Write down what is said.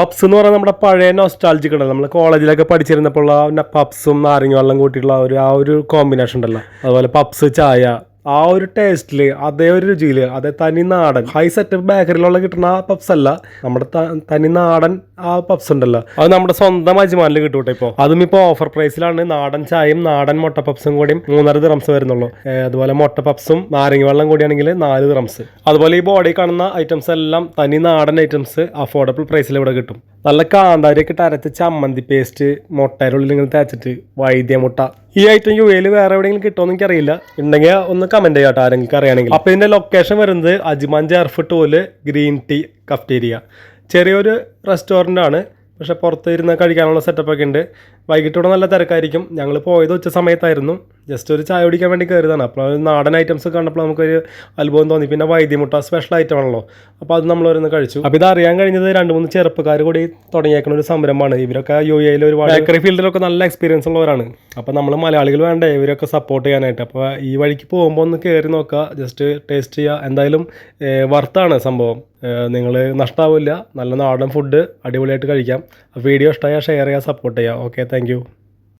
Puffs എന്ന് പറഞ്ഞാൽ നമ്മുടെ പഴയ നൊസ്റ്റാൾജിക് ഉണ്ടല്ലോ, നമ്മൾ കോളേജിലൊക്കെ പഠിച്ചിരുന്നപ്പോൾ പപ്സും നാരങ്ങ വെള്ളം കൂട്ടിയിട്ടുള്ള ആ ഒരു കോമ്പിനേഷൻ ഉണ്ടല്ലോ. അതുപോലെ പപ്സ് ചായ, ആ ഒരു ടേസ്റ്റിൽ, അതേ ഒരു രുചിയിൽ, അതേ തനി നാടൻ ഹൈ സെറ്റപ്പ് ബേക്കറിയിലുള്ള കിട്ടുന്ന ആ പപ്സ് അല്ല, നമ്മുടെ തനി നാടൻ ആ പപ്സ് ഉണ്ടല്ലോ, അത് നമ്മുടെ സ്വന്തം അജ്മാനിൽ കിട്ടൂട്ടെ. ഇപ്പോൾ അതും ഇപ്പോൾ ഓഫർ പ്രൈസിലാണ്. നാടൻ ചായയും നാടൻ മുട്ട പപ്സും കൂടി 3.5 ദിറംസ് വരുന്നുള്ളൂ. അതുപോലെ മുട്ട പപ്സും നാരങ്ങ വെള്ളം കൂടിയാണെങ്കിൽ 4 ദിറംസ്. അതുപോലെ ഈ ബോർഡിൽ കാണുന്ന ഐറ്റംസ് എല്ലാം തനി നാടൻ ഐറ്റംസ് അഫോർഡബിൾ പ്രൈസിൽ ഇവിടെ കിട്ടും. നല്ല കാന്താരിയൊക്കെ ഇട്ട് അരച്ച് ചമ്മന്തി പേസ്റ്റ് മുട്ടയുടെ ഉള്ളിൽ ഇങ്ങനെ തേച്ചിട്ട് വൈദ്യമുട്ട. ഈ ഐറ്റം യു എയിൽ വേറെ എവിടെയെങ്കിലും കിട്ടുമെന്ന് എനിക്കറിയില്ല. ഉണ്ടെങ്കിൽ ഒന്ന് കമന്റ് ചെയ്യാട്ടോ ആരെങ്കിലും അറിയണമെങ്കിൽ. അപ്പോൾ ഇതിന്റെ ലൊക്കേഷൻ വരുന്നത് Ajman Jurf toll green tea cafeteria. ചെറിയൊരു റെസ്റ്റോറൻ്റ് ആണ്, പക്ഷെ പുറത്ത് ഇരുന്ന് കഴിക്കാനുള്ള സെറ്റപ്പൊക്കെ ഉണ്ട്. വൈകിട്ടോടെ നല്ല തിരക്കായിരിക്കും. ഞങ്ങൾ പോയത് ഉച്ച സമയത്തായിരുന്നു. ജസ്റ്റ് ഒരു ചായ കുടിക്കാൻ വേണ്ടി കയറിയതാണ്. അപ്പോൾ നാടൻ ഐറ്റംസ് കണ്ടപ്പോൾ നമുക്കൊരു അത്ഭുതം തോന്നി. പിന്നെ വൈദ്യമുട്ട സ്പെഷ്യൽ ഐറ്റം ആണല്ലോ, അപ്പോൾ അത് നമ്മൾ ഓരോന്ന് കഴിച്ചു. അപ്പോൾ ഇത് അറിയാൻ കഴിഞ്ഞത് 2-3 ചെറുപ്പക്കാർ കൂടി തുടങ്ങിയേക്കുന്ന ഒരു സംരംഭമാണ്. ഇവരൊക്കെ യു എയിൽ ഒരുപാട് ബേക്കറി ഫീൽഡിലൊക്കെ നല്ല എക്സ്പീരിയൻസ് ഉള്ളവരാണ്. അപ്പോൾ നമ്മൾ മലയാളികൾ വേണ്ടേ ഇവരൊക്കെ സപ്പോർട്ട് ചെയ്യാനായിട്ട്. അപ്പോൾ ഈ വഴിക്ക് പോകുമ്പോൾ ഒന്ന് കയറി നോക്കുക, ജസ്റ്റ് ടേസ്റ്റ് ചെയ്യുക. എന്തായാലും വർത്താണ് സംഭവം. നിങ്ങൾ നഷ്ടമാവില്ല. നല്ല നാടൻ ഫുഡ് അടിപൊളിയായിട്ട് കഴിക്കാം. വീഡിയോ ഇഷ്ടമായാൽ ഷെയർ ചെയ്യുക, സപ്പോർട്ട് ചെയ്യുക. Okay, thank you.